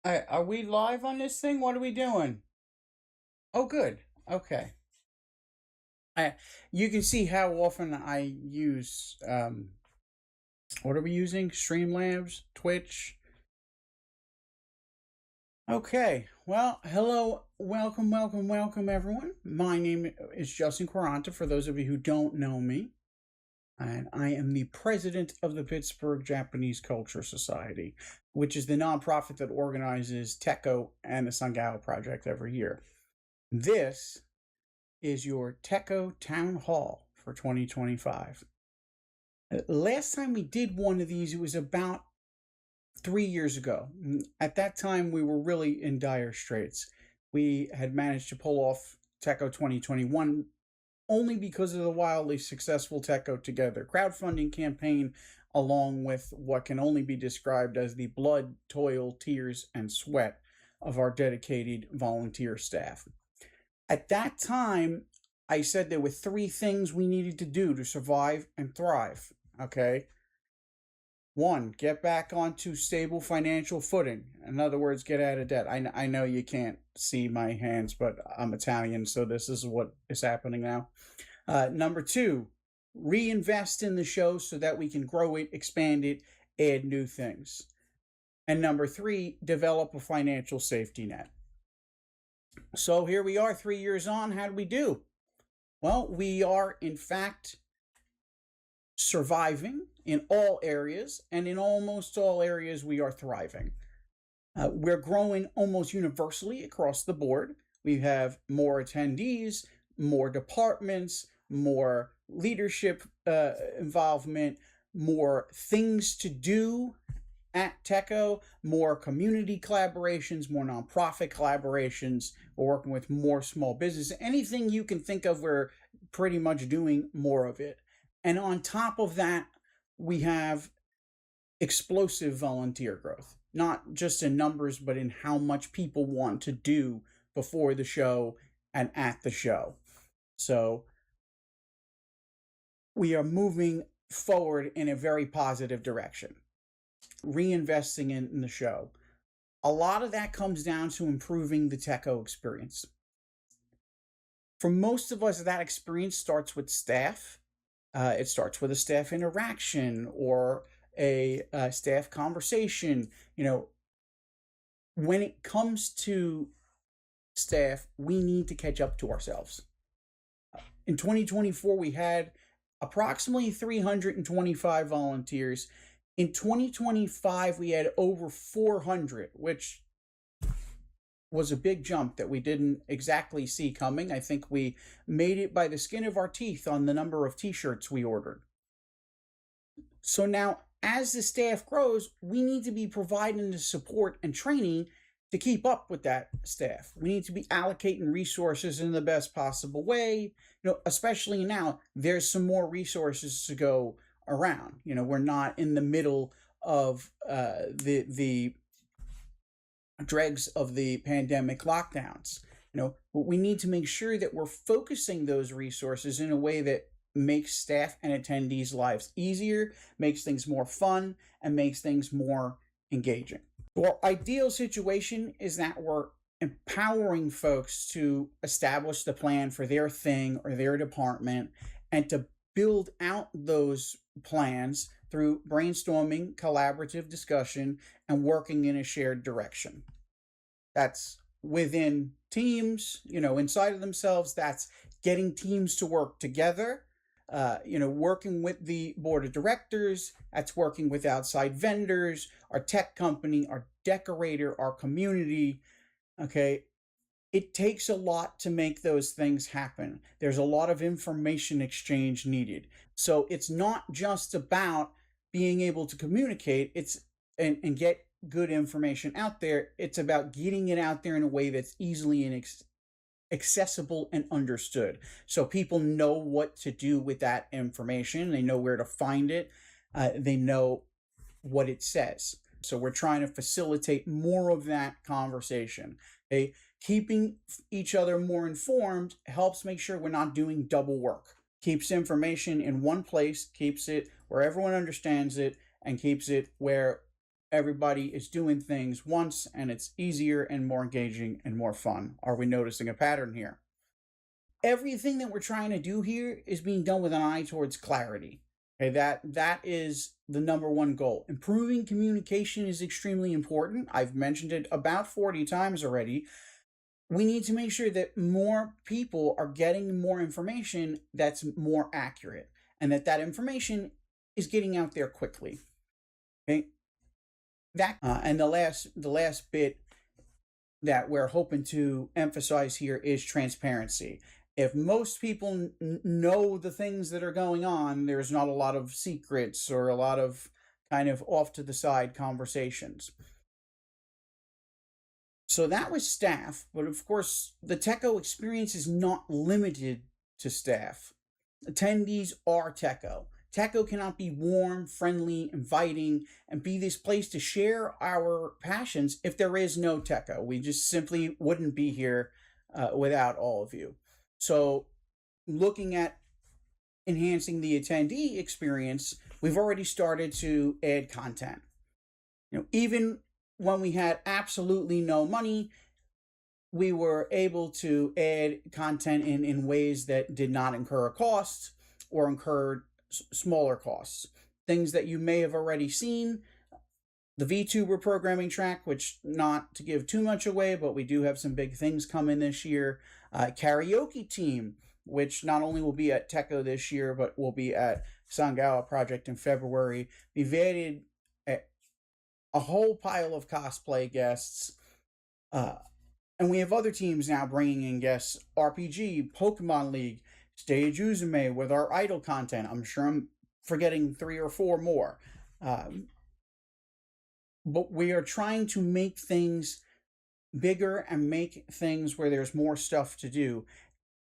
Are we live on this thing? What are we doing? Oh, good. Okay. I, you can see how often I use, what are we using? Streamlabs, Twitch. Okay. Well, hello, welcome, everyone. My name is Justin Quaranta, for those of you who don't know me. And I am the president of the Pittsburgh Japanese Culture Society, which is the nonprofit that organizes Tekko and the Sungao Project every year. This is your Tekko Town Hall for 2025. Last time we did one of these, it was about 3 years ago. At that time, we were really in dire straits. We had managed to pull off Tekko 2021 only because of the wildly successful Tekko Together crowdfunding campaign, along with what can only be described as the blood, toil, tears, and sweat of our dedicated volunteer staff. At that time, I said there were three things we needed to do to survive and thrive, okay? One, get back onto stable financial footing. In other words, get out of debt. I know you can't see my hands, but I'm Italian, so this is what is happening now. Number two, reinvest in the show so that we can grow it, expand it, add new things. And number three, develop a financial safety net. So here we are 3 years on. How do we do? Well, we are, in fact, surviving in all areas, and in almost all areas, we are thriving. We're growing almost universally across the board. We have more attendees, more departments, more leadership involvement, more things to do at Tekko, more community collaborations, more nonprofit collaborations. We're working with more small business. Anything you can think of, we're pretty much doing more of it. And on top of that, we have explosive volunteer growth, not just in numbers, but in how much people want to do before the show and at the show. So we are moving forward in a very positive direction, reinvesting in the show. A lot of that comes down to improving the Tekko experience. For most of us, that experience starts with staff. It starts with a staff interaction or a staff conversation. When it comes to staff, we need to catch up to ourselves. In 2024, we had approximately 325 volunteers. In 2025, we had over 400, which was a big jump that we didn't exactly see coming. I think we made it by the skin of our teeth on the number of t-shirts we ordered. So now, as the staff grows, we need to be providing the support and training to keep up with that staff. We need to be allocating resources in the best possible way. Especially now, there's some more resources to go around. We're not in the middle of the dregs of the pandemic lockdowns. But we need to make sure that we're focusing those resources in a way that makes staff and attendees' lives easier, makes things more fun, and makes things more engaging. Our ideal situation is that we're empowering folks to establish the plan for their thing or their department and to build out those plans through brainstorming, collaborative discussion, and working in a shared direction. That's within teams, inside of themselves. That's getting teams to work together, working with the board of directors. That's working with outside vendors, our tech company, our decorator, our community. Okay. It takes a lot to make those things happen. There's a lot of information exchange needed. So it's not just about being able to communicate and get good information out there. It's about getting it out there in a way that's easily and accessible and understood. So people know what to do with that information. They know where to find it. They know what it says. So we're trying to facilitate more of that conversation. Keeping each other more informed helps make sure we're not doing double work. Keeps information in one place, keeps it where everyone understands it, and keeps it where everybody is doing things once and it's easier and more engaging and more fun. Are we noticing a pattern here? Everything that we're trying to do here is being done with an eye towards clarity. Okay, that is the number one goal. Improving communication is extremely important. I've mentioned it about 40 times already. We need to make sure that more people are getting more information that's more accurate, and that information is getting out there quickly. Okay, and the last bit that we're hoping to emphasize here is transparency. If most people know the things that are going on, there's not a lot of secrets or a lot of kind of off to the side conversations. So that was staff, but of course, the Tekko experience is not limited to staff. Attendees are Tekko. Tekko cannot be warm, friendly, inviting, and be this place to share our passions if there is no Tekko. We just simply wouldn't be here without all of you. So, looking at enhancing the attendee experience, we've already started to add content. Even when we had absolutely no money, we were able to add content in ways that did not incur a cost or incurred smaller costs. Things that you may have already seen: the VTuber programming track, which, not to give too much away, but we do have some big things coming this year. Karaoke team, which not only will be at Tekko this year, but will be at Sangawa Project in February. We've added a whole pile of cosplay guests, and we have other teams now bringing in guests: RPG, Pokemon League, Stage Uzume with our idol content. I'm sure I'm forgetting 3 or 4 more. But we are trying to make things bigger and make things where there's more stuff to do,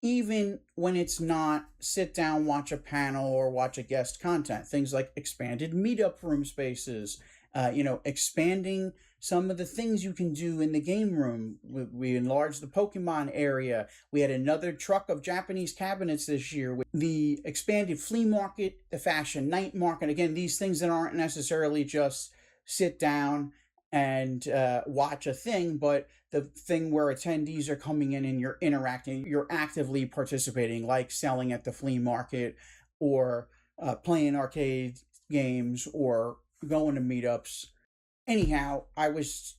even when it's not sit down, watch a panel, or watch a guest content. Things like expanded meetup room spaces, expanding some of the things you can do in the game room. We enlarged the Pokemon area. We had another truck of Japanese cabinets this year. With the expanded flea market, the fashion night market. Again, these things that aren't necessarily just sit down and watch a thing, but the thing where attendees are coming in and you're interacting, you're actively participating, like selling at the flea market, or playing arcade games, or going to meetups. Anyhow, I was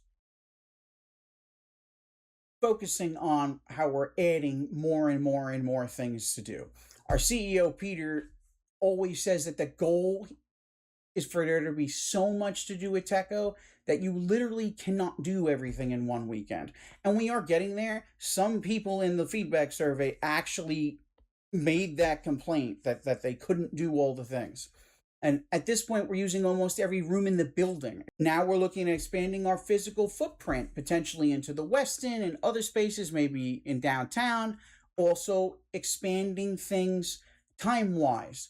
focusing on how we're adding more and more and more things to do. Our CEO, Peter, always says that the goal is for there to be so much to do at Tekko that you literally cannot do everything in one weekend. And we are getting there. Some people in the feedback survey actually made that complaint that they couldn't do all the things. And at this point, we're using almost every room in the building. Now we're looking at expanding our physical footprint, potentially into the West End and other spaces, maybe in downtown. Also expanding things time-wise.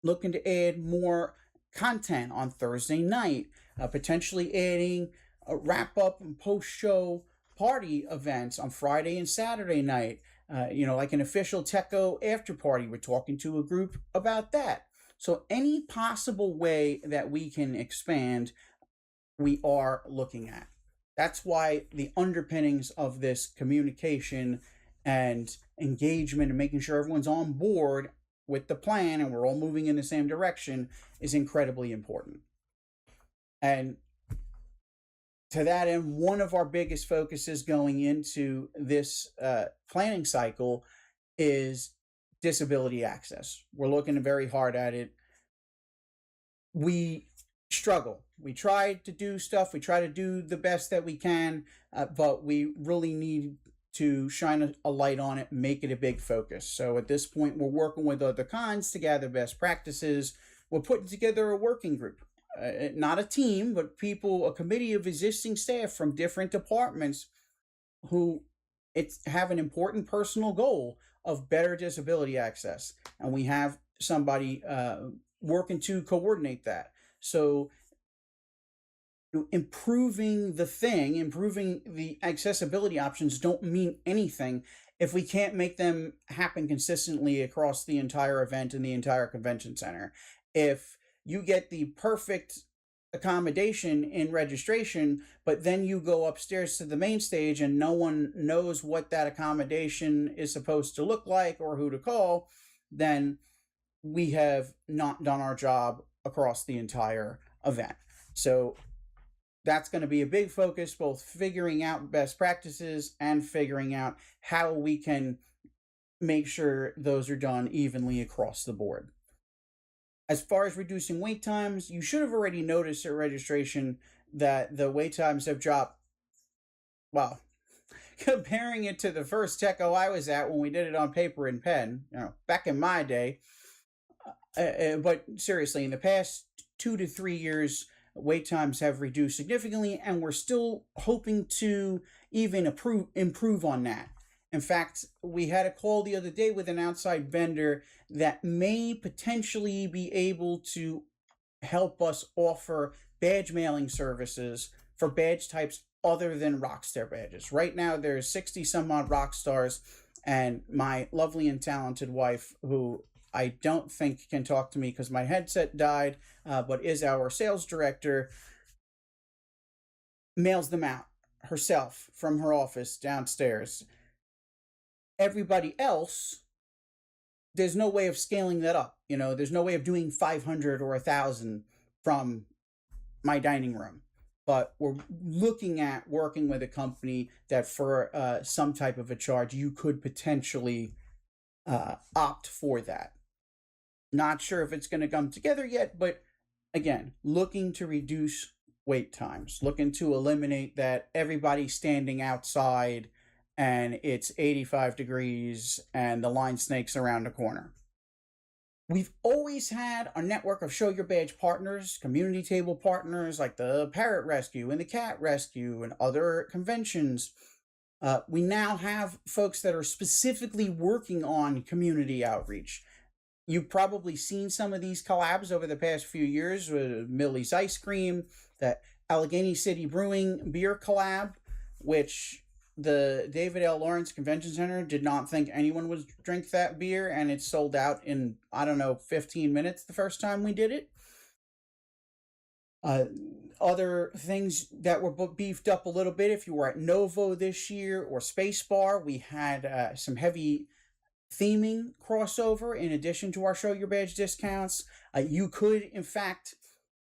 Looking to add more content on Thursday night. Potentially adding a wrap-up and post-show party events on Friday and Saturday night. Like an official Tekko after party. We're talking to a group about that. So any possible way that we can expand, we are looking at. That's why the underpinnings of this communication and engagement and making sure everyone's on board with the plan and we're all moving in the same direction is incredibly important. And to that end, one of our biggest focuses going into this planning cycle is disability access. We're looking very hard at it. We struggle. We try to do stuff. We try to do the best that we can, but we really need to shine a light on it, make it a big focus. So at this point, we're working with other cons to gather best practices. We're putting together a working group, not a team, but people, a committee of existing staff from different departments who have an important personal goal of better disability access. And we have somebody working to coordinate that. So improving the accessibility options don't mean anything if we can't make them happen consistently across the entire event and the entire convention center. If you get the perfect accommodation in registration, but then you go upstairs to the main stage and no one knows what that accommodation is supposed to look like or who to call, then we have not done our job across the entire event. So that's going to be a big focus, both figuring out best practices and figuring out how we can make sure those are done evenly across the board. As far as reducing wait times, you should have already noticed at registration that the wait times have dropped. Well, comparing it to the first Tekko I was at when we did it on paper and pen, back in my day. But seriously, in the past 2 to 3 years, wait times have reduced significantly, and we're still hoping to even improve on that. In fact, we had a call the other day with an outside vendor that may potentially be able to help us offer badge mailing services for badge types other than Rockstar badges. Right now, there's 60 some odd Rockstars, and my lovely and talented wife, who I don't think can talk to me because my headset died, but is our sales director, mails them out herself from her office downstairs. Everybody else, there's no way of scaling that up. There's no way of doing 500 or 1,000 from my dining room. But we're looking at working with a company that for some type of a charge, you could potentially opt for that. Not sure if it's going to come together yet, but again, looking to reduce wait times, looking to eliminate that everybody standing outside and it's 85 degrees and the line snakes around the corner. We've always had a network of Show Your Badge partners, community table partners like the Parrot Rescue and the Cat Rescue and other conventions. We now have folks that are specifically working on community outreach. You've probably seen some of these collabs over the past few years with Millie's Ice Cream, the Allegheny City Brewing beer collab, which the David L. Lawrence Convention Center did not think anyone would drink that beer, and it sold out in, 15 minutes the first time we did it. Other things that were beefed up a little bit, if you were at Novo this year or Spacebar, we had some heavy theming crossover in addition to our Show Your Badge discounts. You could, in fact,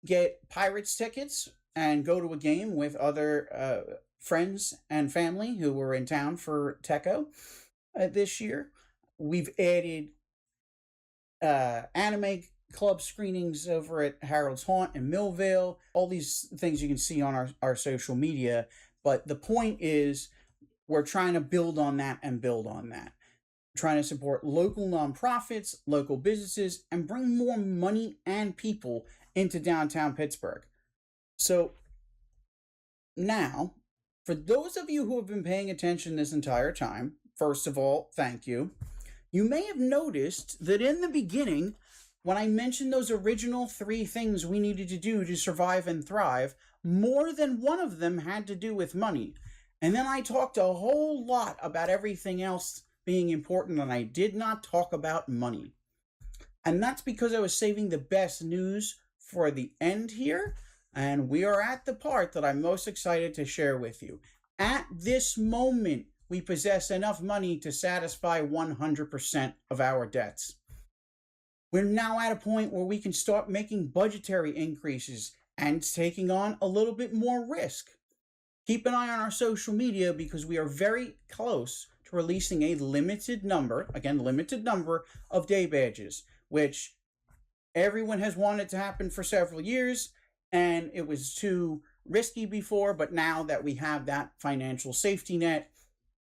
get Pirates tickets and go to a game with other friends and family who were in town for Tekko this year. We've added anime club screenings over at Harold's Haunt in Millvale. All these things you can see on our social media. But the point is, we're trying to build on that and build on that. Trying to support local nonprofits, local businesses, and bring more money and people into downtown Pittsburgh. So now, for those of you who have been paying attention this entire time, first of all, thank you. You may have noticed that in the beginning, when I mentioned those original 3 things we needed to do to survive and thrive, more than one of them had to do with money. And then I talked a whole lot about everything else being important, and I did not talk about money. And that's because I was saving the best news for the end here, and we are at the part that I'm most excited to share with you. At this moment, we possess enough money to satisfy 100% of our debts. We're now at a point where we can start making budgetary increases and taking on a little bit more risk. Keep an eye on our social media because we are very close to releasing a limited number of day badges, which everyone has wanted to happen for several years, and it was too risky before, but now that we have that financial safety net,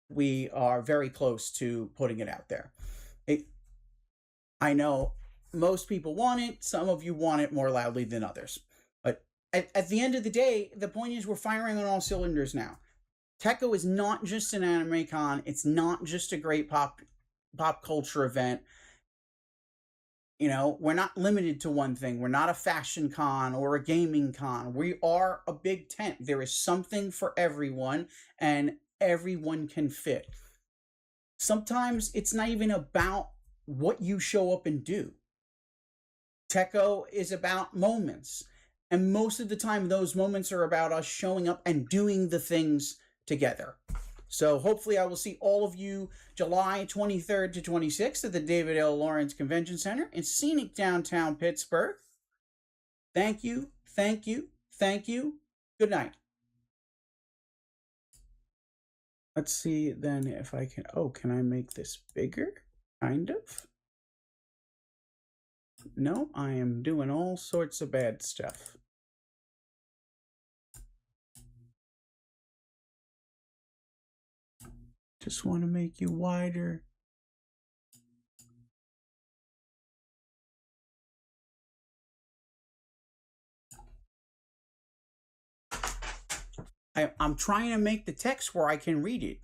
we are very close to putting it out there. I know most people want it. Some of you want it more loudly than others. But at the end of the day, the point is we're firing on all cylinders now. Tekko is not just an anime con. It's not just a great pop culture event. We're not limited to one thing. We're not a fashion con or a gaming con. We are a big tent. There is something for everyone, and everyone can fit. Sometimes it's not even about what you show up and do. Tekko is about moments. And most of the time, those moments are about us showing up and doing the things together. So hopefully I will see all of you July 23rd to 26th at the David L. Lawrence Convention Center in scenic downtown Pittsburgh. Thank you, thank you, thank you. Good night. Let's see then if I can, oh, can I make this bigger? Kind of. No, I am doing all sorts of bad stuff. Just want to make you wider. I'm trying to make the text where I can read it.